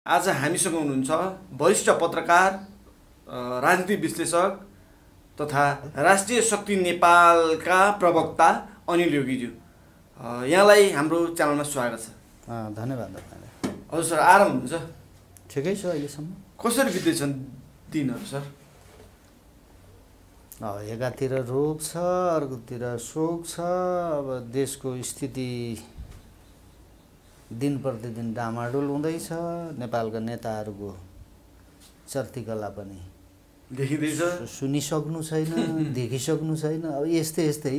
आज हामीसँग हुनुहुन्छ वरिष्ठ पत्रकार, राजनीतिक विश्लेषक तथा राष्ट्रिय शक्ति नेपालका प्रवक्ता अनिल योगीज्यू। यहाँलाई हाम्रो च्यानलमा स्वागत छ। धन्यवाद। हजुर सर, आराम हुनुहुन्छ? ठिकै छ अहिलेसम्म। कसरी बित्दैछन् दिनहरू सर? एकातिर रोग छ, अर्कोतिर शोक छ। अब देशको स्थिति दिन प्रतिदिन डामाडोल हुँदैछ। नेपालका नेताहरूको चर्तीकला पनि देखिँदैछ, सुनिसक्नु छैन, देखिसक्नु छैन। अब यस्तै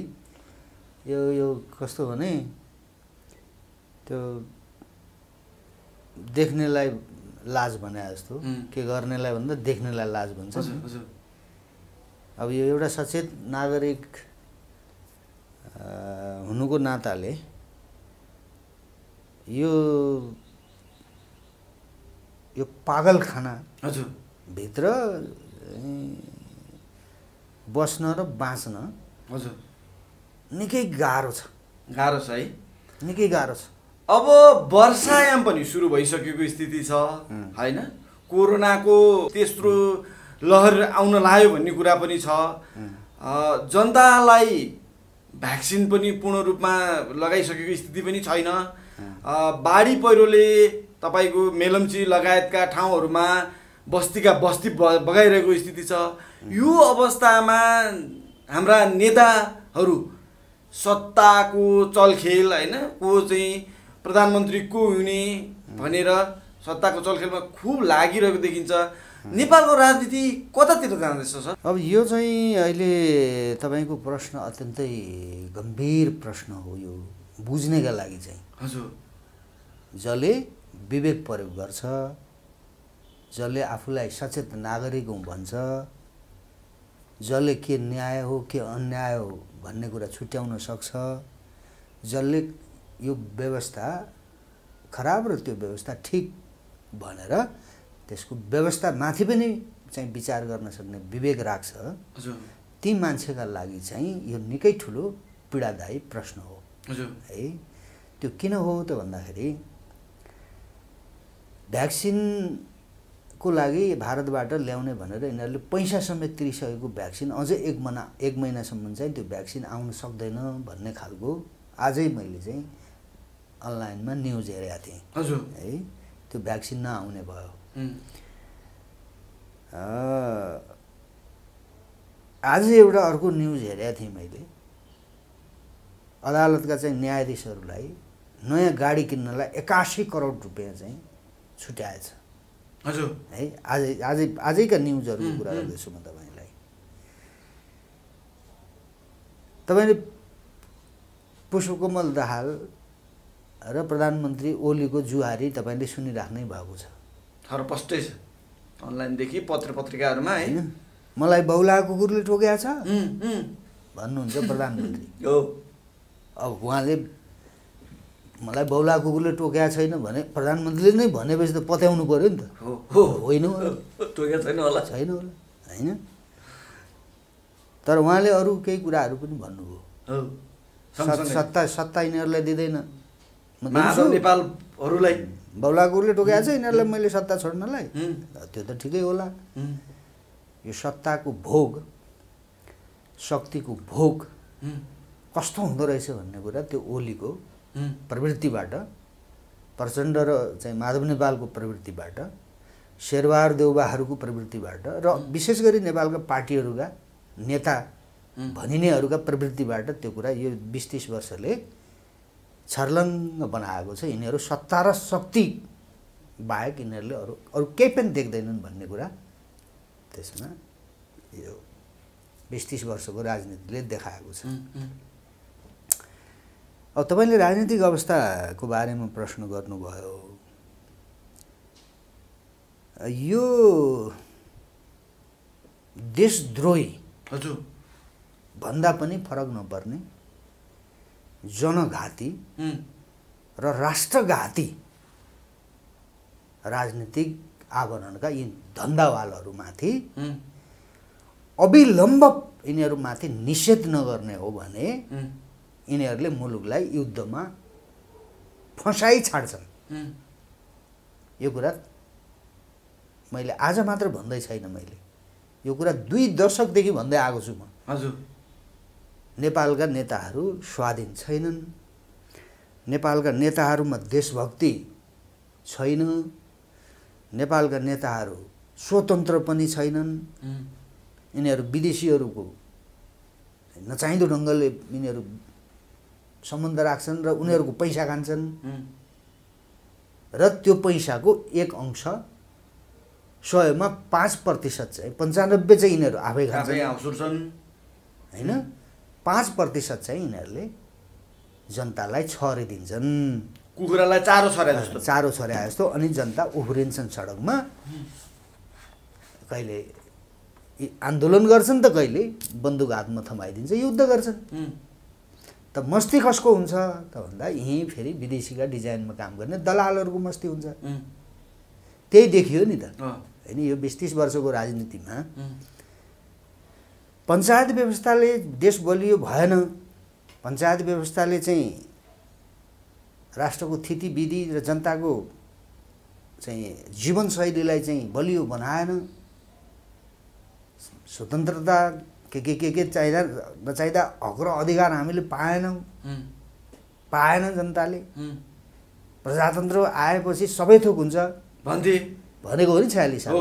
यो कस्तो भने त्यो देख्नेलाई लाज भने जस्तो, के गर्नेलाई भन्दा देख्नेलाई लाज भन्छ। अब यो एउटा सचेत नागरिक हुनुको नाताले यो पागलखाना भित्र बस्न र बाँच्न निकै गाह्रो छ। गाह्रो छ है, निकै गाह्रो छ। अब वर्षायाम पनि सुरु भइसकेको स्थिति छ हैन? कोरोनाको तेस्रो लहर आउन लाग्यो भन्ने कुरा पनि छ। जनतालाई भ्याक्सिन पनि पूर्ण रूपमा लगाइसकेको स्थिति पनि छैन। बाढी पहिरोले तपाईको मेलम्ची लगायतका ठाउँहरूमा बस्तीका बस्ती बगाइरहेको स्थिति छ। यो अवस्थामा हाम्रा नेताहरू सत्ताको चलखेल हैन, को चाहिँ प्रधानमन्त्री को हुने भनेर सत्ताको चलखेलमा खुब लागिरहेको देखिन्छ। नेपालको राजनीति कतातिर जाँदैछ सर? अब यो चाहिँ अहिले तपाईको प्रश्न अत्यन्तै गम्भीर प्रश्न हो। यो बुझ्नेका लागि चाहिँ हजुर, जसले विवेक प्रयोग गर्छ, जसले आफूलाई सचेत नागरिक हुँ भन्छ, जसले के न्याय हो के अन्याय हो भन्ने कुरा छुट्याउन सक्छ, जसले यो व्यवस्था खराब र त्यो व्यवस्था ठिक भनेर त्यसको व्यवस्था माथि पनि चाहिँ विचार गर्न सक्ने विवेक राख्छ, ती मान्छेका लागि चाहिँ यो निकै ठुलो पीडादायी प्रश्न हो है। त्यो किन हो त भन्दाखेरि भ्याक्सिनको लागि भारतबाट ल्याउने भनेर यिनीहरूले पैसा समेत तिरिसकेको भ्याक्सिन अझै एक महिनासम्म चाहिँ त्यो भ्याक्सिन आउन सक्दैन भन्ने खालको आजै मैले चाहिँ अनलाइनमा न्युज हेरेको थिएँ है। त्यो भ्याक्सिन नआउने भयो। आज एउटा अर्को न्युज हेरेको थिएँ मैले। अदालतका चाहिँ न्यायाधीशहरूलाई नयाँ गाडी किन्नलाई 81 करोड रुपियाँ चाहिँ छुट्याएछ। हजुर है, आजैका न्युजहरूको कुरा गर्दैछु म तपाईँलाई। तपाईँले पुष्पकमल दाहाल र प्रधानमन्त्री ओलीको जुहारी तपाईँले सुनिराख्नै भएको छ। हरपष्टै छ, अनलाइनदेखि पत्रिकाहरूमा हैन। मलाई बौला कुकुरले टोकेको छ भन्नुहुन्छ प्रधानमन्त्री। अब उहाँले मलाई बौला कुकुरले टोकेको छैन भने प्रधानमन्त्रीले नै भनेपछि त पत्याउनु पर्यो नि त। होइन टोकेको छैन होला हैन। तर उहाँले अरू केही कुराहरू पनि भन्नुभयो। सत्ता यिनीहरूलाई दिँदैन, नेपालहरूलाई बौला कुकुरले टोकेको छ यिनीहरूलाई मैले सत्ता छोड्नलाई। त्यो त ठिकै होला। यो सत्ताको भोग, शक्तिको भोग कस्तो हुँदो रहेछ भन्ने कुरा त्यो ओलीको प्रवृत्तिबाट, प्रचण्ड र चाहिँ माधव नेपालको प्रवृत्तिबाट, शेरबहार देउबाहरूको प्रवृत्तिबाट र विशेष गरी नेपालका पार्टीहरूका नेता भनिनेहरूका प्रवृत्तिबाट त्यो कुरा यो 20-30 वर्षले छर्लङ्ग बनाएको छ। यिनीहरू सत्ता र शक्ति बाहेक यिनीहरूले अरू केही पनि देख्दैनन् भन्ने कुरा त्यसमा यो 20-30 वर्षको राजनीतिले देखाएको छ। अब तपाईँले राजनीतिक अवस्थाको बारेमा प्रश्न गर्नुभयो। यो देशद्रोही भन्दा पनि फरक नपर्ने जनघाती र राष्ट्रघाती राजनीतिक आवरणका यी धन्दावालहरूमाथि अविलम्ब यिनीहरूमाथि निषेध नगर्ने हो भने यिनीहरूले मुलुकलाई युद्धमा फसाई छाड्छन्। यो कुरा मैले आज मात्र भन्दै छैन, मैले यो कुरा 2 दशकदेखि भन्दै आएको छु म। हजुर। नेपालका नेताहरू स्वाधीन छैनन्, नेपालका नेताहरूमा देशभक्ति छैन, नेपालका नेताहरू स्वतन्त्र पनि छैनन्। यिनीहरू विदेशीहरूको नचाहिँदो ढङ्गले यिनीहरू सम्बन्ध राख्छन् र उनीहरूको पैसा खान्छन् र त्यो पैसाको एक अंश 100मा 5% चाहिँ 95 चाहिँ यिनीहरू आफै खान्छन् हैन, 5% चाहिँ यिनीहरूले जनतालाई छरिदिन्छन्, कुखुरालाई चारो छर्या जस्तो। चारो छर्या जस्तो। अनि जनता उफ्रिन्छन् सडकमा, कहिले आन्दोलन गर्छन् त कहिले बन्दुक हातमा थमाइदिन्छ, युद्ध गर्छन्। त मस्ती कसको हुन्छ त भन्दा यहीँ फेरि विदेशीका डिजाइनमा काम गर्ने दलालहरूको मस्ती हुन्छ। त्यही देखियो नि त हैन। यो 20-30 वर्षको राजनीतिमा पञ्चायत व्यवस्थाले देश बलियो भएन, पञ्चायत व्यवस्थाले चाहिँ राष्ट्रको स्थितिविधि र जनताको चाहिँ जीवनशैलीलाई चाहिँ बलियो बनाएन। स्वतन्त्रता के चाहिँदा नचाहिँदा हक र अधिकार हामीले पाएन जनताले। प्रजातन्त्र आएपछि सबै थोक हुन्छ भनेको हो नि 46 साल।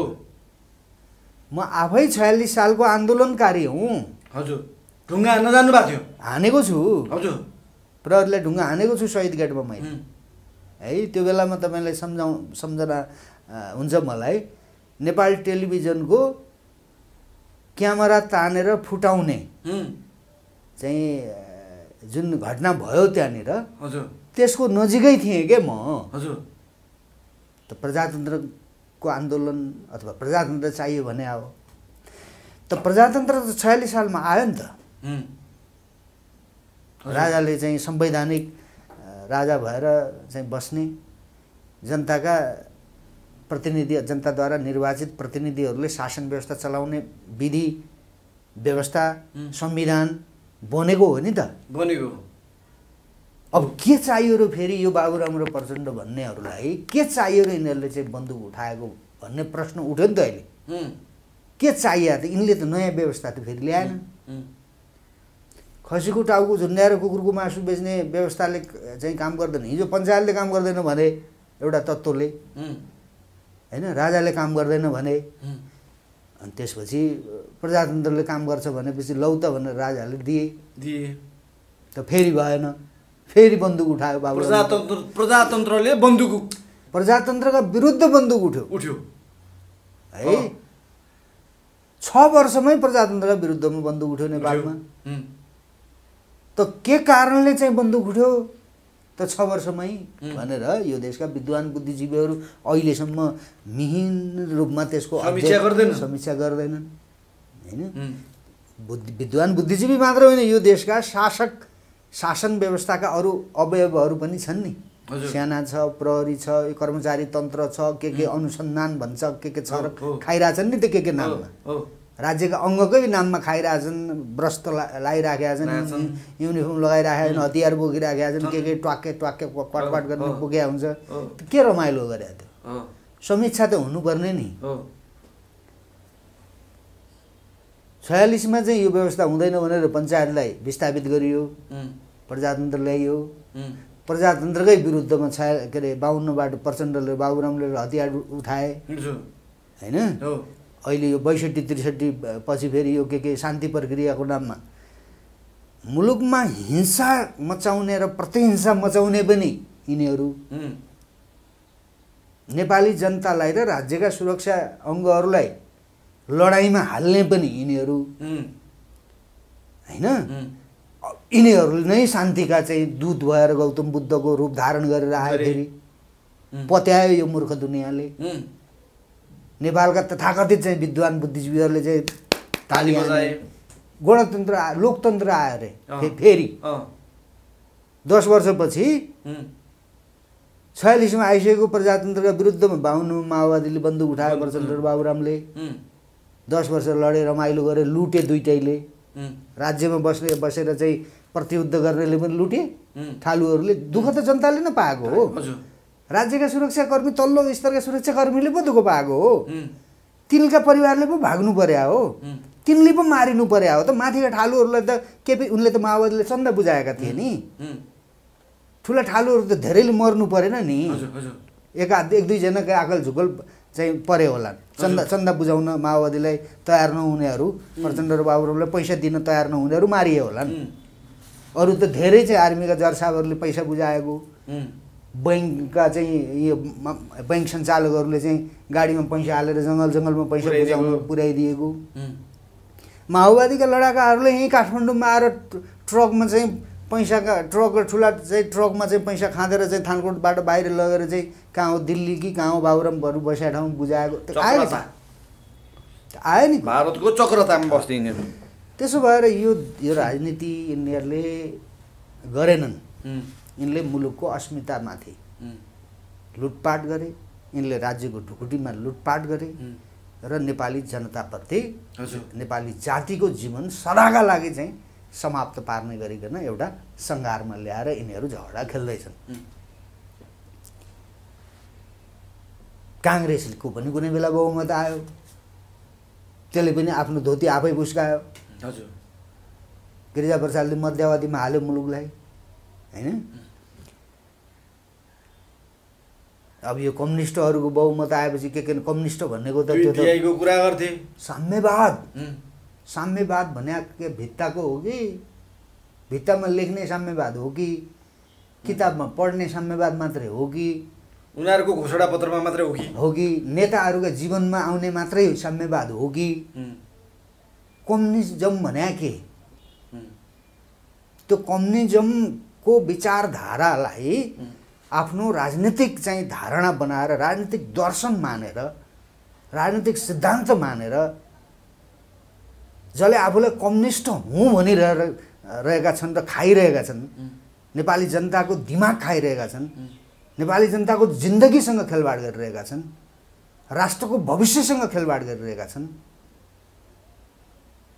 म आफै 46 सालको आन्दोलनकारी हुँ। हजुर। ढुङ्गा हान्न जानु भएको थियो? हानेको छु। हजुर। प्रहरीलाई ढुङ्गा हानेको छु शहीद गेटमा मैले। है त्यो बेलामा तपाईँलाई सम्झना हुन्छ मलाई, नेपाल टेलिभिजनको क्यामेरा तानेर फुटाउने चाहिँ जुन घटना भयो त्यहाँनिर, हजुर, त्यसको नजिकै थिएँ के म। हजुर। त प्रजातन्त्रको आन्दोलन अथवा प्रजातन्त्र चाहियो भने अब त प्रजातन्त्र त 46 सालमा आयो नि त। राजाले चाहिँ संवैधानिक राजा भएर चाहिँ बस्ने, जनताका प्रतिनिधि, जनताद्वारा निर्वाचित प्रतिनिधिहरूले शासन व्यवस्था चलाउने विधि व्यवस्था संविधान बनेको हो नि त। बनेको। अब के चाहियो र फेरि यो बाबुराम र प्रचण्ड भन्नेहरूलाई के चाहियो र यिनीहरूले चाहिँ बन्दुक उठाएको भन्ने प्रश्न उठ्यो नि त अहिले। के चाहियो त? यिनले त नयाँ व्यवस्था त फेरि ल्याएन। खसीको टाउको झुन्ड्याएर कुकुरको मासु बेच्ने व्यवस्थाले चाहिँ काम गर्दैन। हिजो पञ्चायतले काम गर्दैन भने एउटा तत्त्वले हैन, राजाले काम गर्दैन भने, अनि त्यसपछि प्रजातन्त्रले काम गर्छ भनेपछि लौ त भनेर राजाले दिए त फेरि भएन, फेरि बन्दुक उठायो बाबु। प्रजातन्त्रले बन्दुक, प्रजातन्त्रका विरुद्ध बन्दुक उठ्यो है। 6 वर्षमै प्रजातन्त्रका विरुद्धमा बन्दुक उठ्यो नेपालमा। त के कारणले चाहिँ बन्दुक उठ्यो त 6 वर्षमै भनेर यो देशका विद्वान बुद्धिजीवीहरू अहिलेसम्म मिहिन रूपमा त्यसको समीक्षा गर्दैनन् हैन। विद्वान बुद्धिजीवी मात्र होइन, यो देशका शासन व्यवस्थाका अरू अवयवहरू पनि छन् नि। सेना छ, प्रहरी छ, कर्मचारी तन्त्र छ, के अनुसन्धान भन्छ, के छ खाइरहेछन् नि त के नाममा। राज्यका अङ्गकै नाममा खाइरहेछन्, ब्रस्त लगाइराखेका छन्, युनिफर्म लगाइराखेका छन्, हतियार बोकिराखेका छन्, के ट्वाक्के क्वाट गर्न पुगेका हुन्छ। के रमाइलो गरे त्यो? समीक्षा त हुनुपर्ने नि। 46मा चाहिँ यो व्यवस्था हुँदैन भनेर पञ्चायतलाई विस्थापित गरियो, प्रजातन्त्र ल्याइयो। प्रजातन्त्रकै विरुद्धमा के अरे 52बाट प्रचण्डले बाबुरामले हतियार उठाए हैन। अहिले यो 62-63 पछि फेरि यो के शान्ति प्रक्रियाको नाममा मुलुकमा हिंसा मचाउने र प्रतिहिंसा मचाउने पनि यिनीहरू, नेपाली जनतालाई र राज्यका सुरक्षा अङ्गहरूलाई लडाइँमा हाल्ने पनि यिनीहरू हैन। यिनीहरूले नै शान्तिका चाहिँ दूत भएर गौतम बुद्धको रूप धारण गरेर आए, फेरि पत्यायो यो मूर्ख दुनियाँले। नेपालका तथाकथित चाहिँ विद्वान बुद्धिजीवीहरूले चाहिँ ताली बजाए, गणतन्त्र लोकतन्त्र आयो अरे फेरि 10 वर्षपछि। 46मा आइसकेको प्रजातन्त्रका विरुद्धमा 52 माओवादीले बन्दुक उठायो, प्रचण्ड र बाबुरामले 10 वर्ष लडे, रमाइलो गरे, लुटे दुईटैले। राज्यमा बसेर चाहिँ प्रतियुद्ध गर्नेले पनि लुटे, ठालुहरूले। दुःख त जनताले नै पाएको हो राज्यका सुरक्षाकर्मी तल्लो स्तरका सुरक्षाकर्मीले पो दुःख पाएको हो, तिनका परिवारले पो भाग्नु पर्या हो, तिनले पो मारिनु पर्या हो। त माथिका ठालुहरूलाई त उनले त माओवादीले चन्दा बुझाएका थिए नि, ठुला ठालुहरू त धेरैले मर्नु परेन नि, एक दुईजनाकै आकल झुकल चाहिँ परे होला। चन्दा बुझाउन माओवादीलाई तयार नहुनेहरू, प्रचण्ड र बाबुरामलाई पैसा दिन तयार नहुनेहरू मारिए होलान्। अरू त धेरै चाहिँ आर्मीका जरसाबहरूले पैसा बुझाएको, बैङ्कका चाहिँ यो बैङ्क सञ्चालकहरूले चाहिँ गाडीमा पैसा हालेर जङ्गलमा पैसा पुर्याइदिएको। माओवादीका लडाकाहरूले यहीँ काठमाडौँमा आएर ट्रकमा चाहिँ पैसाका ठुला चाहिँ ट्रकमा चाहिँ पैसा खाँदेर चाहिँ थानकोटबाट बाहिर लगेर चाहिँ कहाँ हो दिल्ली कि कहाँ हो बाबुरामहरू बसेका ठाउँ बुझाएको आयो नि। भारतको चक्रतामा बस्थे यिनीहरू। त्यसो भएर यो राजनीति यिनीहरूले गरेनन्। यिनले मुलुकको अस्मितामाथि लुटपाट गरे, यिनले राज्यको ढुकुटीमा लुटपाट गरे र नेपाली जनताप्रति नेपाली जातिको जीवन सदाका लागि चाहिँ समाप्त पार्ने गरिकन एउटा सङ्घारमा ल्याएर यिनीहरू झगडा खेल्दैछन्। काङ्ग्रेसको पनि कुनै बेला बहुमत आयो, त्यसले पनि आफ्नो धोती आफै बुस्कायो। गिरिजाप्रसादले मध्यावधिमा हाल्यो मुलुकलाई, होइन? अब यो कम्युनिस्टहरूको बहुमत आएपछि के कम्युनिस्ट भन्नेको त त्यो त कुरा गर्थे साम्यवाद भने के भित्ताको हो कि भित्तामा लेख्ने साम्यवाद हो कि किताबमा पढ्ने साम्यवाद मात्रै हो कि उनीहरूको घोषणा पत्रमा मात्रै हो कि नेताहरूका जीवनमा आउने मात्रै साम्यवाद हो कि कम्युनिजम भने के? त्यो कम्युनिजमको विचारधारालाई आफ्नो राजनीतिक चाहिँ धारणा बनाएर, राजनीतिक दर्शन मानेर, राजनीतिक सिद्धान्त मानेर जसले आफूलाई कम्युनिस्ट हुँ भनिरहेका छन् र खाइरहेका छन्, नेपाली जनताको दिमाग खाइरहेका छन्, नेपाली जनताको जिन्दगीसँग खेलवाड गरिरहेका छन्, राष्ट्रको भविष्यसँग खेलवाड गरिरहेका छन्,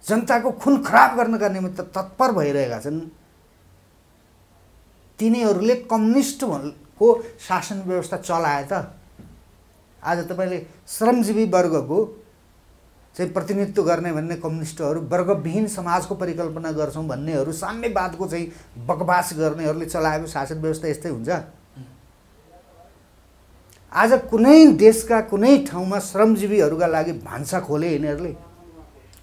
जनताको खुन खराब गर्नका निमित्त तत्पर भइरहेका छन्, तिनीहरूले कम्युनिस्टको शासन व्यवस्था चलाए त। आज तपाईँले श्रमजीवी वर्गको चाहिँ प्रतिनिधित्व गर्ने भन्ने कम्युनिस्टहरू, वर्गविहीन समाजको परिकल्पना गर्छौँ भन्नेहरू, साम्यवादको चाहिँ बकवास गर्नेहरूले चलाएको शासन व्यवस्था यस्तै हुन्छ। आज कुनै देशका कुनै ठाउँमा श्रमजीवीहरूका लागि भान्सा खोले यिनीहरूले,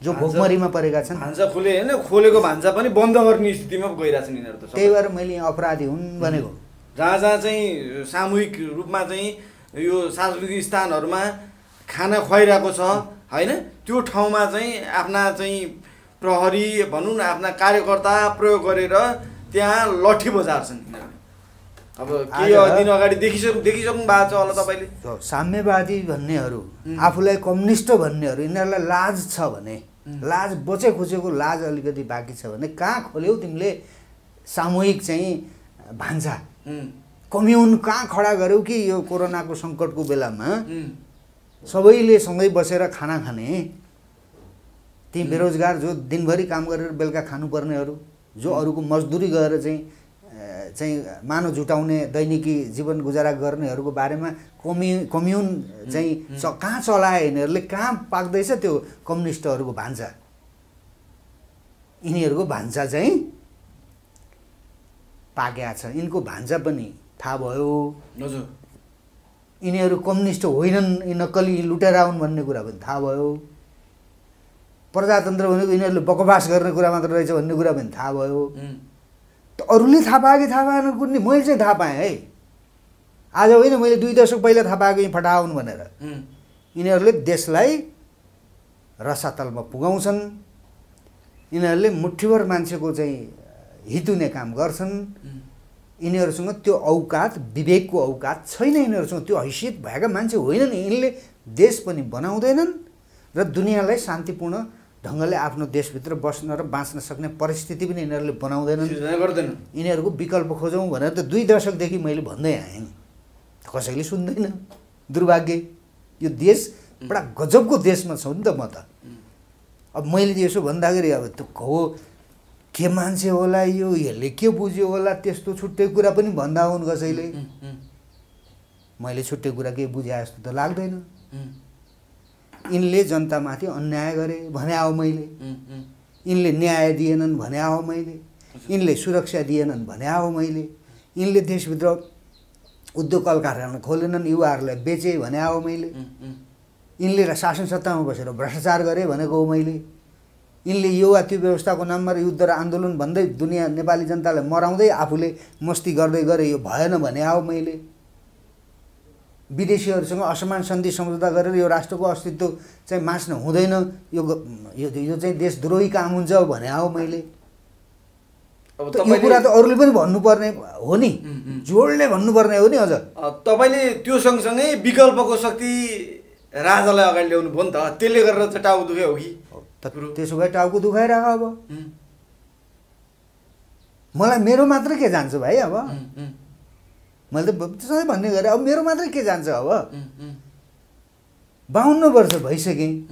जो भोकमरीमा परेका छन्। भान्सा खोले होइन, खोलेको भान्सा पनि बन्द गर्ने स्थितिमा गइरहेछन् यिनीहरू त। त्यही भएर मैले यहाँ अपराधी हुन् भनेको। जहाँ चाहिँ सामूहिक रूपमा चाहिँ यो सार्वजनिक स्थानहरूमा खाना खुवाइरहेको छ होइन, त्यो ठाउँमा चाहिँ आफ्ना चाहिँ प्रहरी भनौँ न, आफ्ना कार्यकर्ता प्रयोग गरेर त्यहाँ लट्ठी बजार्छन् यिनीहरू। अब केही दिन अगाडि देखिसक्नु भएको छ होला तपाईँले। साम्यवादी भन्नेहरू, आफूलाई कम्युनिस्ट भन्नेहरू, यिनीहरूलाई लाज छ भने, लाज बचे खुचेको लाज अलिकति बाँकी छ भने कहाँ खोल्यौ तिमीले सामूहिक चाहिँ भान्सा, कम्युन कहाँ खडा गर्यौ कि यो कोरोनाको सङ्कटको बेलामा सबैले सँगै बसेर खाना खाने, ती बेरोजगार जो दिनभरि काम गरेर बेलुका खानुपर्नेहरू, जो अरूको मजदुरी गरेर चाहिँ मानव जुटाउने दैनिकी जीवन गुजारा गर्नेहरूको बारेमा कम्युन चाहिँ कहाँ चलाए यिनीहरूले, कहाँ पाक्दैछ त्यो कम्युनिस्टहरूको भान्सा। यिनीहरूको भान्सा चाहिँ पाकेको छ, यिनको भान्सा पनि थाहा भयो। यिनीहरू कम्युनिस्ट होइनन्, यी नक्कली लुटेरा हुन् भन्ने कुरा पनि थाहा भयो। प्रजातन्त्र भनेको यिनीहरूले बकवास गर्ने कुरा मात्र रहेछ भन्ने कुरा पनि थाहा भयो। त अरूले थाहा पाए कि थाहा पाएन कुनै, मैले चाहिँ थाहा पाएँ है। आज होइन, मैले 2 दशक पहिला थाहा पाएको यहीँ फटाउन् भनेर। यिनीहरूले देशलाई रसातलमा पुगाउँछन्, यिनीहरूले मुठ्ठीभर मान्छेको चाहिँ हित हुने काम गर्छन्। यिनीहरूसँग त्यो औकात, विवेकको औकात छैन, यिनीहरूसँग त्यो हैसियत भएका मान्छे होइनन्। यिनले देश पनि बनाउँदैनन् र दुनियाँलाई शान्तिपूर्ण ढङ्गले आफ्नो देशभित्र बस्न र बाँच्न सक्ने परिस्थिति पनि यिनीहरूले बनाउँदैनन्, गर्दैनन्। यिनीहरूको विकल्प खोजौँ भनेर त 2 दशकदेखि मैले भन्दै आएँ, कसैले सुन्दैन। दुर्भाग्य, यो देश बडा गजबको देशमा छौँ नि त म त। अब मैले यसो भन्दाखेरि अब त्यो हो के मान्छे होला यो, यसले के बुझ्यो होला, त्यस्तो छुट्टै कुरा पनि भन्दा हुन् कसैले। मैले छुट्टै कुरा केही बुझे जस्तो त लाग्दैन। यिनले जनतामाथि अन्याय गरे भने हो मैले, यिनले न्याय दिएनन् भने हो मैले, यिनले सुरक्षा दिएनन् भने हो मैले, यिनले देशभित्र उद्योग कल कारखाना खोलेनन्, युवाहरूलाई बेचे भने हो मैले, यिनले शासन सत्तामा बसेर भ्रष्टाचार गरे भनेको हो मैले, यिनले यो वा त्यो व्यवस्थाको नाममा युद्ध र आन्दोलन भन्दै दुनियाँ नेपाली जनतालाई मराउँदै आफूले मस्ती गर्दै गरे यो भएन भने हो मैले, विदेशीहरूसँग असमान सन्धि सम्झौता गरेर यो राष्ट्रको अस्तित्व चाहिँ मास्न हुँदैन, यो चाहिँ देशद्रोही काम हुन्छ भने हो मैले। यो कुरा त अरूले पनि भन्नुपर्ने हो नि, जोडले भन्नुपर्ने हो नि। अझ तपाईँले त्यो सँगसँगै विकल्पको शक्ति राजालाई अगाडि ल्याउनु भयो नि त, त्यसले गरेर चाहिँ टाउको दुखे हो कि? त्यसो भए टाउको दुखाइराख। अब मलाई मेरो मात्र के जान्छ भाइ? अब मैले त सधैँ भन्ने गरेँ, अब मेरो मात्रै के जान्छ? अब 52 वर्ष भइसकेँ,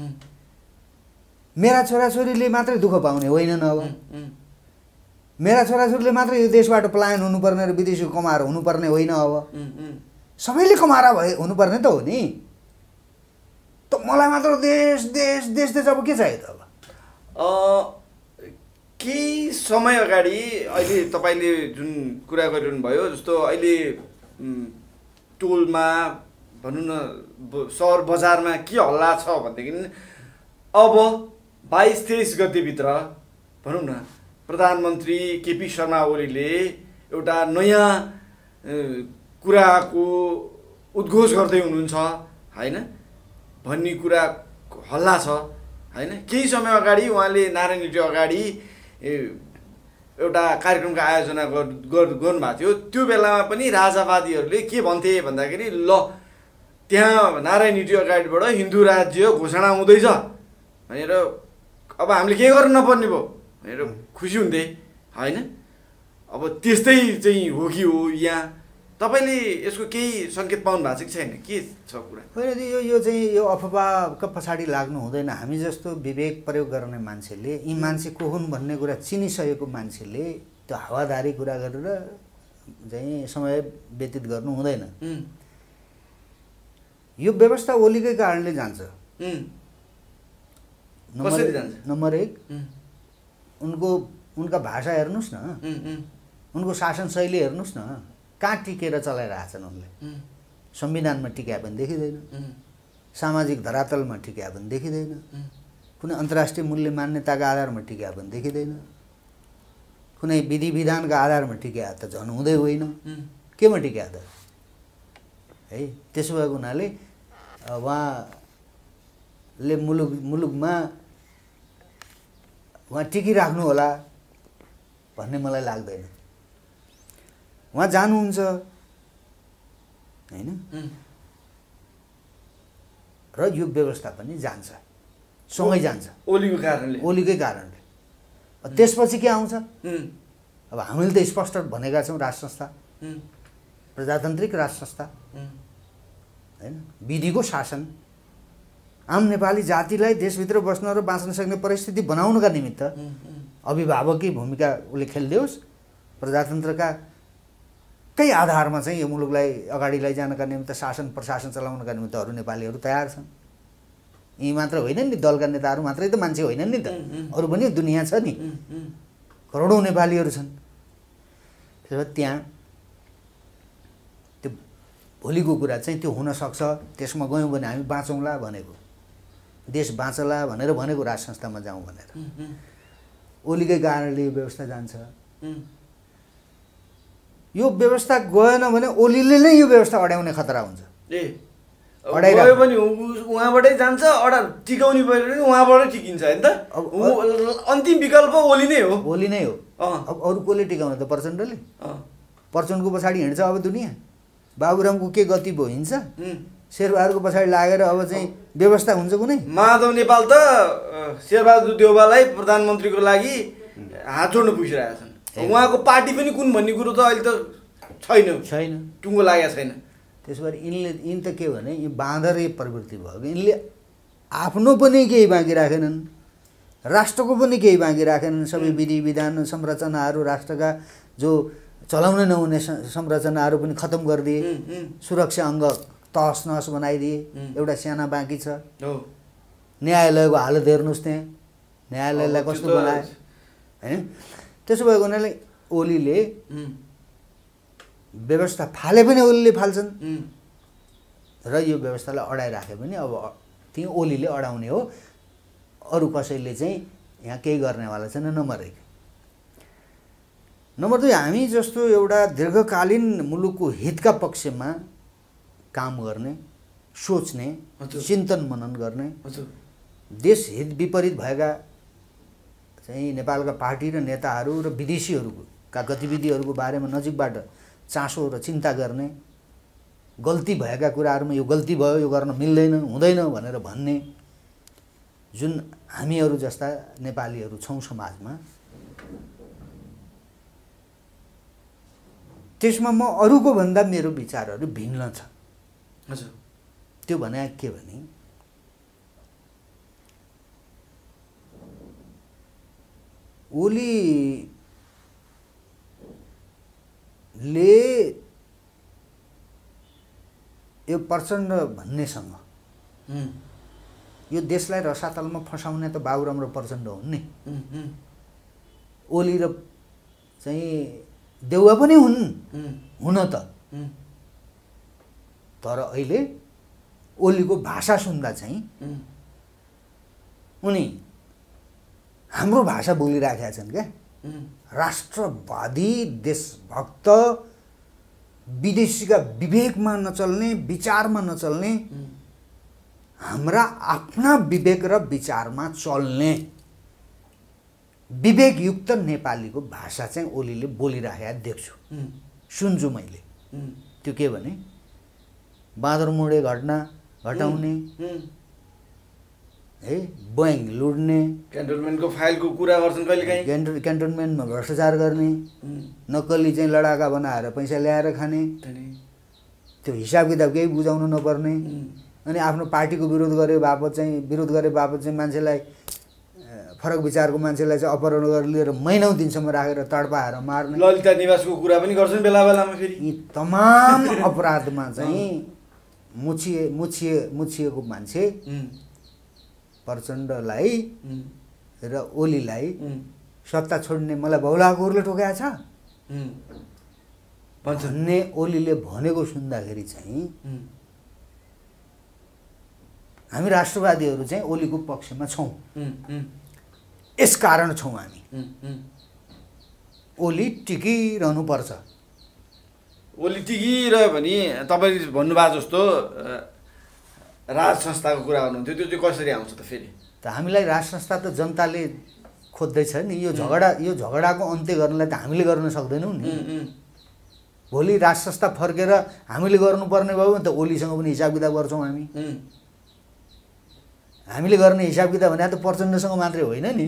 मेरा छोराछोरीले मात्रै दुःख पाउने होइनन्। अब मेरा छोराछोरीले मात्रै यो देशबाट पलायन हुनुपर्ने र विदेशी कमाएर हुनुपर्ने होइन। अब सबैले कमाएर भए हुनुपर्ने त हो नि। त मलाई मात्र देश देश देश देश अब के चाहियो त? अब केही समय अगाडि अहिले तपाईँले जुन कुरा गरिरहनु भयो, जस्तो अहिले टोलमा भनौँ न सहर बजारमा के हल्ला छ भनेदेखि अब 22-23 गतेभित्र भनौँ न प्रधानमन्त्री केपी शर्मा ओलीले एउटा नयाँ कुराको उद्घोष गर्दै हुनुहुन्छ होइन भन्ने कुरा हल्ला छ होइन। केही समय अगाडि उहाँले नारायण रेड्डी अगाडि एउटा कार्यक्रमको आयोजना गर्नुभएको थियो। त्यो बेलामा पनि राजावादीहरूले के भन्थे भन्दाखेरि ल त्यहाँ नारायण रेड्डी अगाडिबाट हिन्दू राज्य घोषणा हुँदैछ भनेर अब हामीले के गर्नु नपर्ने भयो भनेर खुसी हुन्थे होइन। अब त्यस्तै चाहिँ हो कि हो यहाँ? तपाईँले यसको केही सङ्केत पाउनु भएको छ कि छैन? के छ कुरा? होइन, यो चाहिँ यो अफवाहका पछाडि लाग्नु हुँदैन। हामी जस्तो विवेक प्रयोग गर्ने मान्छेले, यी मान्छे को हुन् भन्ने कुरा चिनिसकेको मान्छेले त्यो हावादारी कुरा गरेर चाहिँ समय व्यतीत गर्नु हुँदैन। यो व्यवस्था ओलीकै कारणले जान्छ। नम्बर 1 उनका भाषा हेर्नुहोस् न, उनको शासन शैली हेर्नुहोस् न, कहाँ टिकेर चलाइरहेछन् उनले। संविधानमा टिकाए पनि देखिँदैन, सामाजिक धरातलमा टिकाए पनि देखिँदैन, कुनै अन्तर्राष्ट्रिय मूल्य मान्यताका आधारमा टिकाए पनि देखिँदैन, कुनै विधि विधानका आधारमा टिकाए त झन् हुँदै होइन। केमा टिकाए त है? त्यसो भएको हुनाले उहाँले मुलुकमा उहाँ टिकिराख्नु होला भन्ने मलाई लाग्दैन। उहाँ जानुहुन्छ होइन, र यो व्यवस्था पनि जान्छ, सँगै जान्छ ओलीकै कारणले। त्यसपछि के आउँछ? अब हामीले त स्पष्ट भनेका छौँ, राज संस्था प्रजातान्त्रिक राज संस्था होइन, विधिको शासन, आम नेपाली जातिलाई देशभित्र बस्न र बाँच्न सक्ने परिस्थिति बनाउनका निमित्त अभिभावकी भूमिका उसले खेलिदियोस्। प्रजातन्त्रका कै आधारमा चाहिँ यो मुलुकलाई अगाडि लैजानका निमित्त शासन प्रशासन चलाउनका निमित्त अरू नेपालीहरू तयार छन्। यी मात्र होइनन् नि, दलका नेताहरू मात्रै त मान्छे होइनन् नि त, अरू पनि दुनियाँ छ नि, करोडौँ नेपालीहरू छन्। त्यसो भए त्यहाँ त्यो भोलिको कुरा चाहिँ त्यो हुनसक्छ। त्यसमा गयौँ भने हामी बाँचौँला भनेको, देश बाँचला भनेर भनेको राज संस्थामा जाउँ भनेर। ओलीकै कारणले यो व्यवस्था जान्छ। यो व्यवस्था गएन भने ओलीले नै यो व्यवस्था अड्याउने खतरा हुन्छ। गयो पनि उहाँबाटै जान्छ, टिकाउने पऱ्यो भने उहाँबाटै टिकिन्छ होइन त। अन्तिम विकल्प ओली नै हो। ओली नै हो। अब अरू कसले टिकाउने त? प्रचण्डले। प्रचण्डको पछाडि हिँड्छ अब दुनियाँ। बाबुरामको के गति भयो? हिँड्छ। शेरबहादुरको पछाडि लागेर अब चाहिँ व्यवस्था हुन्छ कुनै? माधव नेपाल त शेरबहादुर देउवालाई प्रधानमन्त्रीको लागि हात जोड्न पुगिरहेका छन्। उहाँको पार्टी पनि कुन भन्ने कुरो त अहिले त छैन, टुङ्गो लागेको छैन। त्यसो भएर यिन त के भने यो बाँदरे प्रवृत्ति भयो। यिनले आफ्नो पनि केही बाँकी राखेनन्, राष्ट्रको पनि केही बाँकी राखेनन्। सबै विधि विधान संरचनाहरू, राष्ट्रका जो चलाउनै नहुने संरचनाहरू पनि खत्तम गरिदिए, सुरक्षा अङ्ग तहस नहस बनाइदिए, एउटा सेना बाँकी छ। न्यायालयको हालत हेर्नुहोस्, त्यहाँ न्यायालयलाई कस्तो बनायो होइन। त्यसो भएको हुनाले ओलीले व्यवस्था फाले पनि ओलीले फाल्छन् र यो व्यवस्थालाई अडाइराखे पनि अब त्यही ओलीले अडाउने हो, अरू कसैले चाहिँ यहाँ केही गर्नेवाला छैन। नम्बर 1। नम्बर 2, हामी जस्तो एउटा दीर्घकालीन मुलुकको हितका पक्षमा काम गर्ने, सोच्ने, चिन्तन मनन गर्ने, देश हित विपरीत भएका चाहिँ नेपालका पार्टी र नेताहरू र विदेशीहरूका गतिविधिहरूको बारेमा नजिकबाट चासो र चिन्ता गर्ने, गल्ती भएका कुराहरूमा यो गल्ती भयो, यो गर्न मिल्दैन, हुँदैन भनेर भन्ने जुन हामीहरू जस्ता नेपालीहरू छौँ समाजमा, त्यसमा म अरूको भन्दा मेरो विचारहरू भिन्न छ। हजुर। त्यो भने के भने ओलीले यो प्रचण्ड भन्नेसँग यो देशलाई रसातलमा फसाउने त बाबुराम र प्रचण्ड हुन् नि। ओली र चाहिँ देउवा पनि हुन् हुन त, तर अहिले ओलीको भाषा सुन्दा चाहिँ उनी हाम्रो भाषा बोलिराखेका छन् क्या। राष्ट्रवादी, देशभक्त, विदेशीका विवेकमा नचल्ने, विचारमा नचल्ने, हाम्रा आफ्ना विवेक र विचारमा चल्ने विवेकयुक्त नेपालीको भाषा चाहिँ ओलीले बोलिराखेका देख्छु, सुन्छु मैले। त्यो के भने बाँदरमुडे घटना घटाउने है, बोइङ लुड्ने, क्यान्टोनमेन्टको फाइलको कुरा गर्छन् कहिलेकाहीँ, क्यान्टोनमेन्टमा भ्रष्टाचार गर्ने, नक्कली चाहिँ लडाका बनाएर पैसा ल्याएर खाने, त्यो हिसाब किताब केही बुझाउनु नपर्ने, अनि आफ्नो पार्टीको विरोध गरे बापत चाहिँ मान्छेलाई, फरक विचारको मान्छेलाई चाहिँ अपहरण गरेर लिएर महिनौँ दिनसम्म राखेर तडपाएर मार्ने, ललिता निवासको कुरा पनि गर्छन् बेला बेलामा। फेरि यी तमाम अपराधमा चाहिँ मुछिएको मान्छे प्रचण्डलाई र ओलीलाई सत्ता छोड्ने मलाई बहुलाकोहरूले ठोकाएको छ भन्ने ओलीले भनेको सुन्दाखेरि चाहिँ हामी राष्ट्रवादीहरू चाहिँ ओलीको पक्षमा छौँ। यस कारण छौँ हामी, ओली टिकिरहनुपर्छ। ओली टिकिरह्यो भने तपाईँले भन्नुभएको जस्तो राज संस्थाको कुरा गर्नुहुन्थ्यो, त्यो चाहिँ कसरी आउँछ त फेरि? त हामीलाई राज संस्था त जनताले खोज्दैछ नि। यो झगडाको अन्त्य गर्नलाई त हामीले गर्न सक्दैनौँ नि। भोलि राज संस्था फर्केर हामीले गर्नुपर्ने भयो भने त ओलीसँग पनि हिसाब किताब गर्छौँ हामी। हामीले गर्ने हिसाब किताब भने त प्रचण्डसँग मात्रै होइन नि।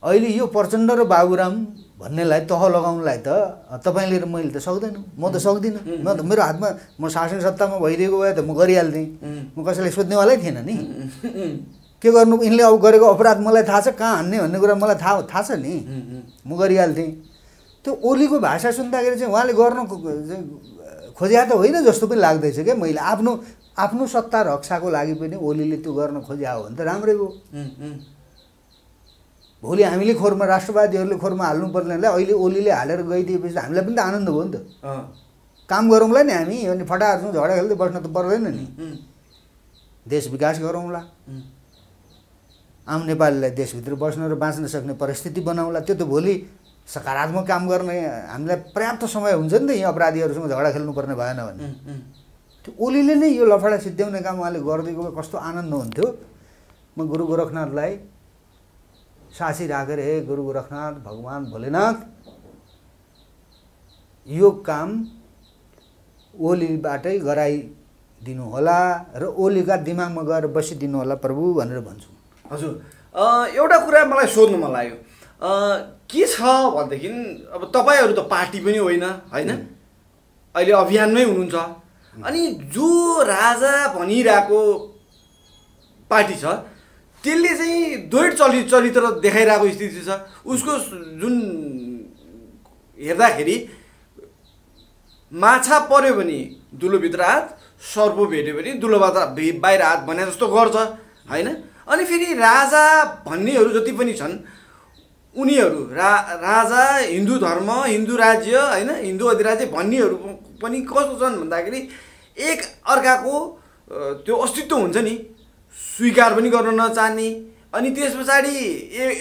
अहिले यो प्रचण्ड र बाबुराम भन्नेलाई तह लगाउनलाई त तपाईँले र मैले त सक्दैनौँ, म त सक्दिनँ। म त मेरो हातमा, म शासन सत्तामा भइदिएको भए त म गरिहाल्थेँ, म कसैलाई सोध्नेवालै थिएन नि। के गर्नु, यिनले अब गरेको अपराध मलाई थाहा छ, कहाँ हान्ने भन्ने कुरा मलाई थाहा छ नि, म गरिहाल्थेँ। त्यो ओलीको भाषा सुन्दाखेरि चाहिँ उहाँले गर्न खोज्या त होइन जस्तो पनि लाग्दैछ क्या मैले। आफ्नो सत्ता रक्षाको लागि पनि ओलीले त्यो गर्न खोज्या हो भने त राम्रै हो। भोलि हामीले खोरमा, राष्ट्रवादीहरूले खोरमा हाल्नुपर्नेलाई अहिले ओलीले हालेर गइदिएपछि हामीलाई पनि त आनन्द भयो नि त। काम गरौँला नि हामी, अनि फटाहरूसँग झगडा खेल्दै बस्न त पर्दैन नि। देश विकास गरौँला, आम नेपालीलाई देशभित्र बस्न र बाँच्न सक्ने परिस्थिति बनाउँला। त्यो त भोलि सकारात्मक काम गर्ने हामीलाई पर्याप्त समय हुन्छ नि त। यी अपराधीहरूसँग झगडा खेल्नुपर्ने भएन भने त्यो ओलीले नै यो लफडा सिद्ध्याउने काम उहाँले गरिदिएको भए कस्तो आनन्द हुन्थ्यो। म गुरु गोरखनाथलाई साक्षी राखेर, हे गुरु गोरखनाथ, भगवान् भोलेनाथ, यो काम ओलीबाटै गराइदिनु होला र ओलीका दिमागमा गएर बसिदिनु होला प्रभु भनेर भन्छु। हजुर, एउटा कुरा मलाई सोध्नु मन लाग्यो, के छ भनेदेखि अब तपाईँहरू त पार्टी पनि होइन, अहिले अभियानमै हुनुहुन्छ, अनि जो राजा भनिरहेको पार्टी छ त्यसले चाहिँ द्वैत चरित्र देखाइरहेको स्थिति छ। उसको जुन हेर्दाखेरि माछा पर्यो भने दुलोभित्र हात, सर्प भेट्यो भने दुलोबाट बाहिर हात भने जस्तो गर्छ होइन। अनि फेरि राजा भन्नेहरू जति पनि छन् उनीहरू राजा, हिन्दू धर्म, हिन्दू राज्य होइन, हिन्दू अधिराज्य भन्नेहरू पनि कस्तो छन् भन्दाखेरि एक अर्काको त्यो अस्तित्व हुन्छ नि स्वीकार पनि गर्न नचाहने, अनि त्यस पछाडि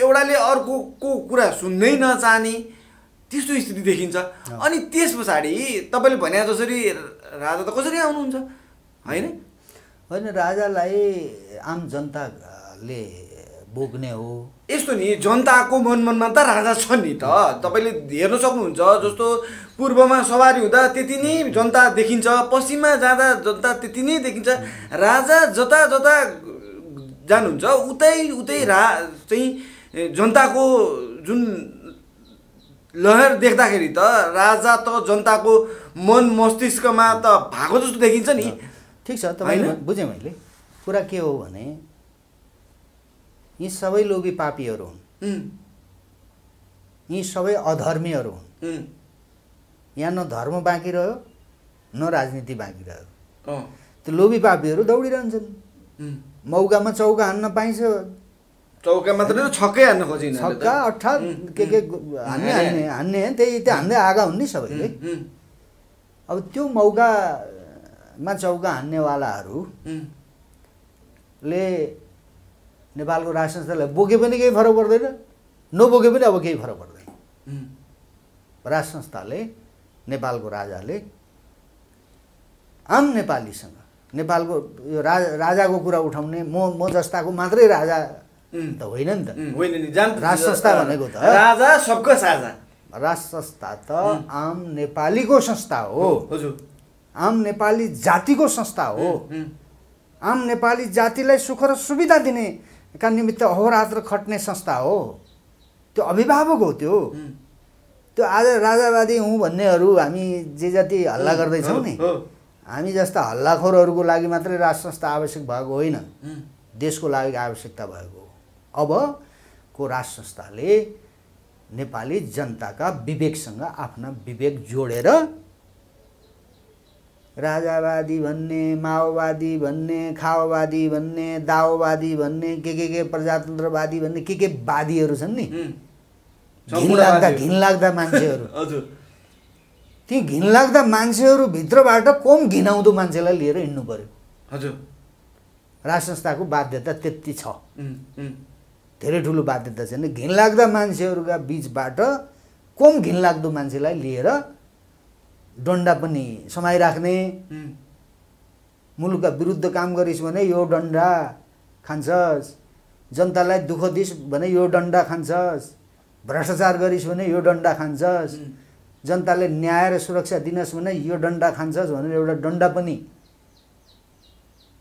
एउटाले अर्कोको कुरा सुन्नै नचाहने त्यस्तो स्थिति देखिन्छ। अनि त्यस पछाडि तपाईँले भने जसरी राजा त कसरी आउनुहुन्छ होइन? होइन, राजालाई आम जनताले बोक्ने हो। यस्तो नि जनताको मनमा त राजा छ नि त, तपाईँले हेर्न सक्नुहुन्छ। जस्तो पूर्वमा सवारी हुँदा त्यति नै जनता देखिन्छ, पश्चिममा जाँदा जनता त्यति नै देखिन्छ। राजा जता जता जानुहुन्छ उतै चाहिँ जनताको जुन लहर देख्दाखेरि त राजा त जनताको मन मस्तिष्कमा त भएको जस्तो देखिन्छ नि। ठिक छ, तपाईँ बुझेँ मैले। कुरा के हो भने यी सबै लोभी पापीहरू हुन्, यी सबै अधर्मीहरू हुन्। यहाँ न धर्म बाँकी रह्यो न राजनीति बाँकी रह्यो। त्यो लोभी पापीहरू दौडिरहन्छन्। मौकामा चौका हान्न पाइन्छ, चौका मात्र छक्कै हान्न खोजिन्छ, छक्का अठा के हान्ने त्यही हान्दै आएका हुन् नि सबैले। अब त्यो मौकामा चौका हान्नेवालाहरूले नेपालको राज संस्थालाई बोके पनि केही फरक पर्दैन, नबोके पनि अब केही फरक पर्दैन। राज संस्थाले, नेपालको राजाले आम नेपालीसँग नेपालको यो राजाको कुरा उठाउने म जस्ताको मात्रै राजा त होइन नि त। होइन नि, राज संस्था भनेको त राजा सबको साझा। राज संस्था त आम नेपालीको संस्था हो। हजुर, आम नेपाली जातिको संस्था हो। आम नेपाली जातिलाई सुख र सुविधा दिने का निमित्त अहोरात्र खट्ने संस्था हो। त्यो अभिभावक हो। त्यो आज राजावादी हुँ भन्नेहरू हामी जे जति हल्ला गर्दैछौँ नि, हामी जस्ता हल्लाखोरहरूको लागि मात्रै राज संस्था आवश्यक भएको होइन, देशको लागि आवश्यकता भएको हो। अबको राज संस्थाले नेपाली जनताका विवेकसँग आफ्ना विवेक जोडेर राजावादी भन्ने, माओवादी भन्ने, खाओवादी भन्ने, दाओवादी भन्ने, के प्रजातन्त्रवादी भन्ने के वादीहरू छन् नि, घिनलाग्दा मान्छेहरू। हजुर, ती घिनलाग्दा मान्छेहरू भित्रबाट कम घिनाउँदो मान्छेलाई लिएर हिँड्नु पर्यो। हजुर, राज संस्थाको बाध्यता त्यति छ, धेरै ठुलो बाध्यता छैन। घिनलाग्दा मान्छेहरूका बिचबाट कम घिनलाग्दो मान्छेलाई लिएर डन्डा पनि समाइराख्ने, मुलुकका विरुद्ध काम गरिस् भने यो डन्डा खान्छस्, जनतालाई दुःख दिस् भने यो डन्डा खान्छस्, भ्रष्टाचार गरिस् भने यो डन्डा खान्छस्, जनताले न्याय र सुरक्षा दिनस् भने यो डन्डा खान्छस् भनेर एउटा डन्डा पनि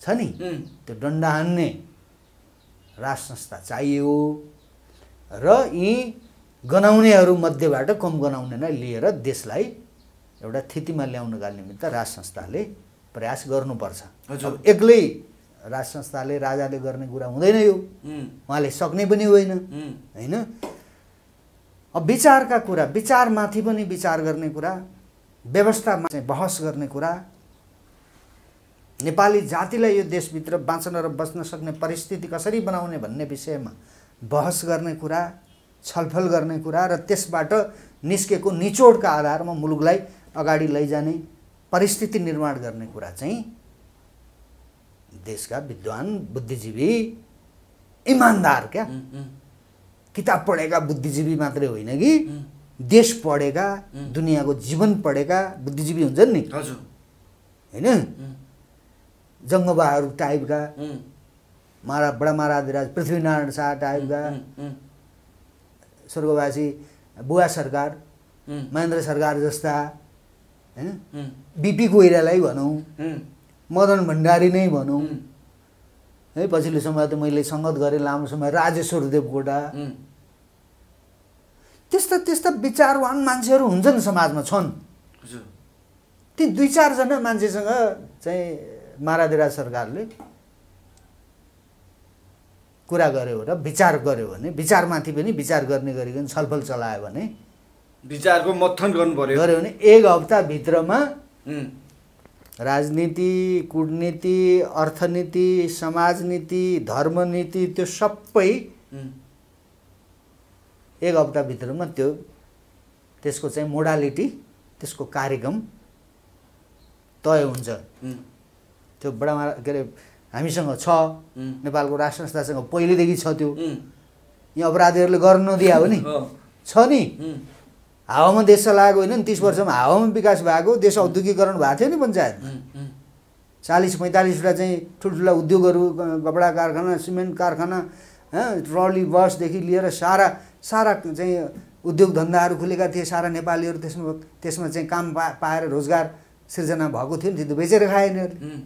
छ नि। त्यो डन्डा हान्ने राज संस्था चाहियो र यी गनाउनेहरू मध्येबाट कम गनाउनेलाई लिएर देशलाई एउटा स्थितिमा ल्याउनका निमित्त राज संस्थाले प्रयास गर्नुपर्छ। अब एक्लै राज संस्थाले राजाले गर्ने कुरा हुँदैन, यो उहाँले सक्ने पनि होइन होइन। अब विचारका कुरा, विचारमाथि पनि विचार गर्ने कुरा, व्यवस्थामा चाहिँ बहस गर्ने कुरा, नेपाली जातिलाई यो देशभित्र बाँच्न र बस्न सक्ने परिस्थिति कसरी बनाउने भन्ने विषयमा बहस गर्ने कुरा, छलफल गर्ने कुरा र त्यसबाट निस्केको निचोडका आधारमा मुलुकलाई अगाडि लैजाने परिस्थिति निर्माण गर्ने कुरा चाहिँ देशका विद्वान, बुद्धिजीवी, इमान्दार, क्या किताब पढेका बुद्धिजीवी मात्रै होइन कि देश पढेका, दुनियाँको जीवन पढेका बुद्धिजीवी हुन्छन् नि, होइन? जङ्गबहादुर टाइपका, बडा महाराज पृथ्वीनारायण शाह टाइपका, स्वर्गवासी बुवा सरकार, महेन्द्र सरकार जस्ता, होइन? बिपी कोइरालाई भनौँ, मदन भण्डारी नै भनौँ, है पछिल्लो समय त मैले सङ्गत गरेँ लामो समय, राजेश्वर देवकोटा, त्यस्ता त्यस्ता विचारवान मान्छेहरू हुन्छन् समाजमा, छन्। ती 2-4 जना मान्छेसँग चाहिँ महाराज सरकारले कुरा गर्यो र विचार गर्यो भने, विचारमाथि पनि विचार गर्ने गरिकन छलफल चलायो भने विचारको मथन गर्नु पर्यो गऱ्यो भने 1 हप्ताभित्रमा उम्, राजनीति, कूटनीति, अर्थनीति, समाजनीति, धर्मनीति त्यो सबै उम्, 1 हप्ताभित्रमा त्यसको चाहिँ मोडालिटी, त्यसको कार्यक्रम तय हुन्छ। त्यो बडा के अरे हामीसँग छ, नेपालको राष्ट्र संस्थासँग पहिलेदेखि छ। त्यो यहाँ अपराधीहरूले गर्न नदिया हो नि, छ नि। हावामा देश चलाएको होइन नि, 30 वर्षमा हावामा विकास भएको, देश औद्योगिकरण भएको थियो नि पञ्चायतमा। 40-45वटा चाहिँ ठुल्ठुला उद्योगहरू, कपडा कारखाना, सिमेन्ट कारखाना, ट्रली बसदेखि लिएर सारा चाहिँ उद्योग धन्दाहरू खुलेका थिए। सारा नेपालीहरू त्यसमा चाहिँ काम पाएर रोजगार सिर्जना भएको थियो नि। त्यो बेचेर खाए यिनीहरूले।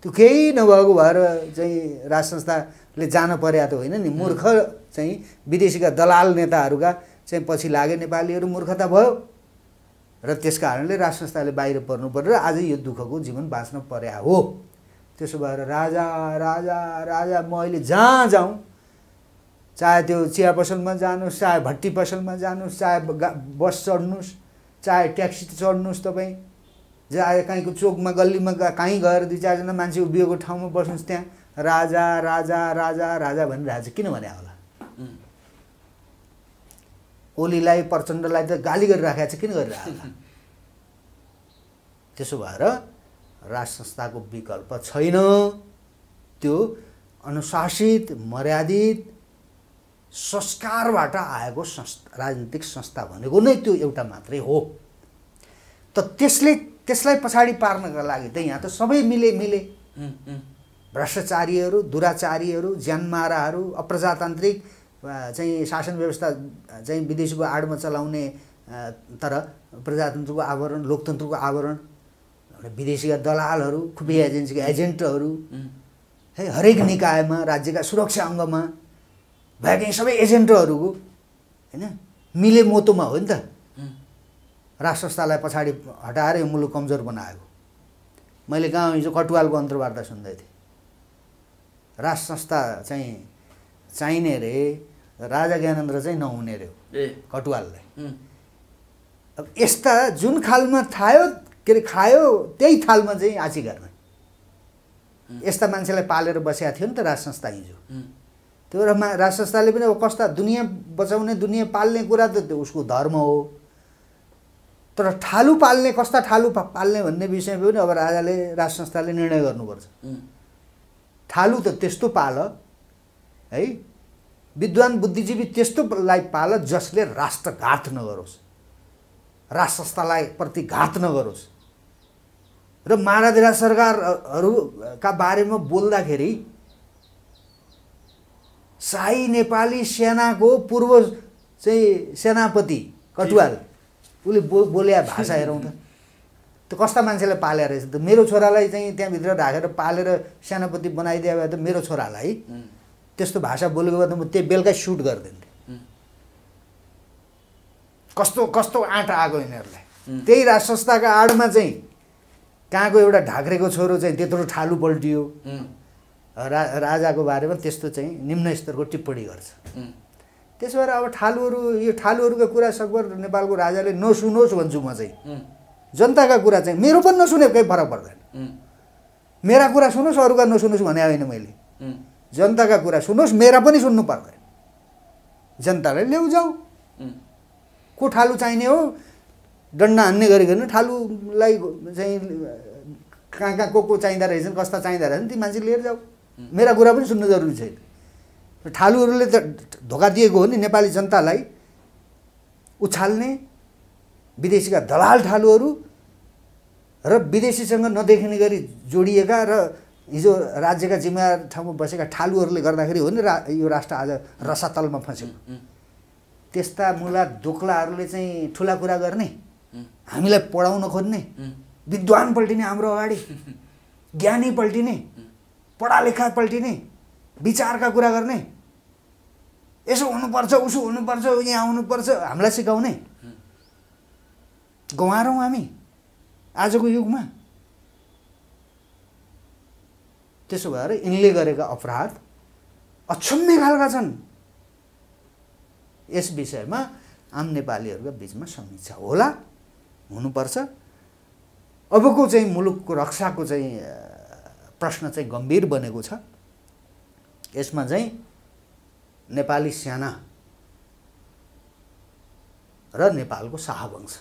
त्यो केही नभएको भएर चाहिँ राज संस्थाले जान पर्या त होइन नि। मूर्ख चाहिँ विदेशीका दलाल नेताहरूका चाहिँ पछि लागे नेपालीहरू, मूर्खता भयो र त्यस कारणले राज संस्थाले बाहिर पर्नु पर्यो र आज यो दुःखको जीवन बाँच्न पर्या हो। त्यसो भएर राजा राजा राजा म अहिले जहाँ जाउँ, चाहे त्यो चिया पसलमा जानुहोस्, चाहे भट्टी पसलमा जानुहोस्, चाहे बस चढ्नुहोस्, चाहे ट्याक्सी चढ्नुहोस्, तपाईँ चाहे कहीँको चोकमा गल्लीमा कहीँ गएर 2-4 जना मान्छे उभिएको ठाउँमा बस्नुहोस्, त्यहाँ राजा राजा राजा राजा भनिरहेको छ। किन भने होला? ओलीलाई, प्रचण्डलाई त गाली गरिराखेको छ, किन गरिरहेको होला? त्यसो भएर राज संस्थाको विकल्प छैन। त्यो अनुशासित, मर्यादित, संस्कारबाट आएको राजनीतिक संस्था भनेको नै त्यो एउटा मात्रै हो। त त्यसलाई पछाडि पार्नका लागि त यहाँ त सबै मिले भ्रष्टाचारीहरू, दुराचारीहरू, ज्यानमाराहरू, अप्रजातान्त्रिक चाहिँ शासन व्यवस्था चाहिँ विदेशीको आडमा चलाउने तर प्रजातन्त्रको आवरण, लोकतन्त्रको आवरण, विदेशीका दलालहरू, खुफिया एजेन्सीका एजेन्टहरू, है हरेक निकायमा, राज्यका सुरक्षा अङ्गमा भएका सबै एजेन्टहरूको होइन मिले मोतोमा हो नि त राज संस्थालाई पछाडि हटाएर यो मुलुक कमजोर बनाएको। मैले गाउँ हिजो कटुवालको अन्तर्वार्ता सुन्दै थिएँ। राज संस्था चाहिँ चाहिने रे, राजा ज्ञानेन्द्र चाहिँ नहुने रे कटुवाललाई। अब यस्ता जुन खालमा खायो त्यही थालमा चाहिँ आँची गर्ने यस्ता मान्छेलाई पालेर बसेका थियो नि त राज संस्था हिजो। त्यो राज संस्थाले पनि अब कस्ता दुनियाँ बचाउने, दुनियाँ पाल्ने कुरा त त्यो उसको धर्म हो। तर ठालु पाल्ने, कस्ता ठालु पाल्ने भन्ने विषयमा पनि अब राजाले, राज संस्थाले निर्णय गर्नुपर्छ। ठालु त त्यस्तो पाल है, विद्वान बुद्धिजीवी त्यस्तोलाई पाल जसले राष्ट्रघात नगरोस्, राज संस्थालाई प्रति घात नगरोस्। र महाराजा सरकारहरूका बारेमा बोल्दाखेरि शाही नेपाली सेनाको पूर्व चाहिँ सेनापति कटुवाल उसले बोल्या भाषा हेरौँ त, त्यो कस्ता मान्छेलाई पालेर रहेछ त। मेरो छोरालाई चाहिँ त्यहाँभित्र राखेर पालेर सेनापति बनाइदिए भए त मेरो छोरालाई त्यस्तो भाषा बोलेको भए त म त्यही बेलुका सुट गरिदिन्थेँ। कस्तो कस्तो आँटा आएको यिनीहरूलाई। त्यही राज संस्थाका आडमा चाहिँ कहाँको एउटा ढाक्रेको छोरो चाहिँ त्यत्रो ठालु पल्टियो, राजाको बारेमा त्यस्तो चाहिँ निम्न स्तरको टिप्पणी गर्छ। त्यसो भएर अब यो ठालुहरूका कुरा सकभर नेपालको राजाले नसुनोस् भन्छु म चाहिँ। जनताका कुरा चाहिँ मेरो पनि नसुने केही फरक पर्दैन। मेरा कुरा सुनोस्, अरूका नसुनोस् भने होइन मैले। जनताका कुरा सुनोस्, मेरा पनि सुन्नु पर्दैन। जनतालाई ल्याउ जाऊ, को ठालु चाहिने हो डन्डा हान्ने गरिकन ठालुलाई चाहिँ कहाँ को चाहिँदो रहेछन्, कस्ता चाहिँदो रहेछन् ती मान्छे लिएर जाऊ। मेरा कुरा पनि सुन्नु जरुरी छैन। ठालुहरूले त धोका दिएको हो नि नेपाली जनतालाई। उछाल्ने विदेशीका दलाल ठालुहरू र विदेशीसँग नदेखिने गरी जोडिएका र हिजो राज्यका जिम्मेवार ठाउँमा बसेका ठालुहरूले गर्दाखेरि हो नि यो राष्ट्र आज रसातलमा फँसेको। त्यस्ता मुला दोक्लाहरूले चाहिँ ठुला कुरा गर्ने, हामीलाई पढाउन खोज्ने, विद्वान पल्टिने हाम्रो अगाडि, ज्ञानी पल्टिने, पढालेखा पल्टिने, विचारका कुरा गर्ने, यसो हुनुपर्छ, उसो हुनुपर्छ, यहाँ आउनुपर्छ, हामीलाई सिकाउने गवारौँ हामी आजको युगमा। त्यसो भएर यिनले गरेका अपराध अक्षम्य खालका छन्। यस विषयमा आम नेपालीहरूका बिचमा समीक्षा होला, हुनुपर्छ। अबको चाहिँ मुलुकको रक्षाको चाहिँ प्रश्न चाहिँ गम्भीर बनेको छ। यसमा चाहिँ नेपाली सेना र नेपालको शाहवंश,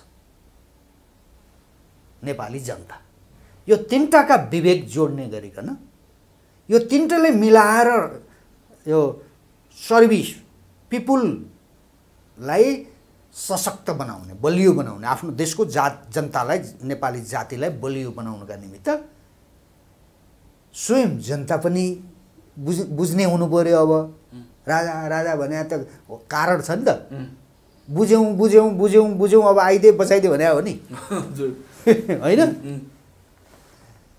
नेपाली जनता, यो तीनटाका विवेक जोड्ने गरिकन, यो तीनटाले मिलाएर यो सर्भिस पिपुललाई सशक्त बनाउने, बलियो बनाउने, आफ्नो देशको जनतालाई, नेपाली जातिलाई बलियो बनाउनका निमित्त स्वयं जनता पनि बुझ्ने हुनु पर्यो। अब राजा राजा भने त कारण छ नि त, बुझ्यौँ बुझ्यौँ बुझ्यौँ बुझ्यौँ अब आइदे बचाइदे भने हो नि, होइन?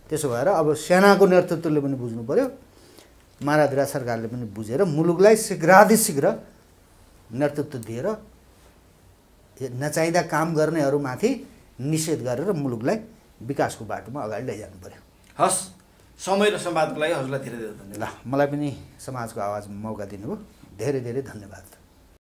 त्यसो भएर अब सेनाको नेतृत्वले पनि बुझ्नु पर्यो, माराधिरा सरकारले पनि बुझेर मुलुकलाई शीघ्रातिशीघ्र नेतृत्व दिएर नचाहिँदा काम गर्नेहरूमाथि निषेध गरेर मुलुकलाई विकासको बाटोमा अगाडि लैजानु पर्यो। हस्, समय र संवादको लागि हजुरलाई धेरै धेरै धन्यवाद। ल, मलाई पनि समाजको आवाजमा मौका दिनुभयो, धेरै धेरै धन्यवाद।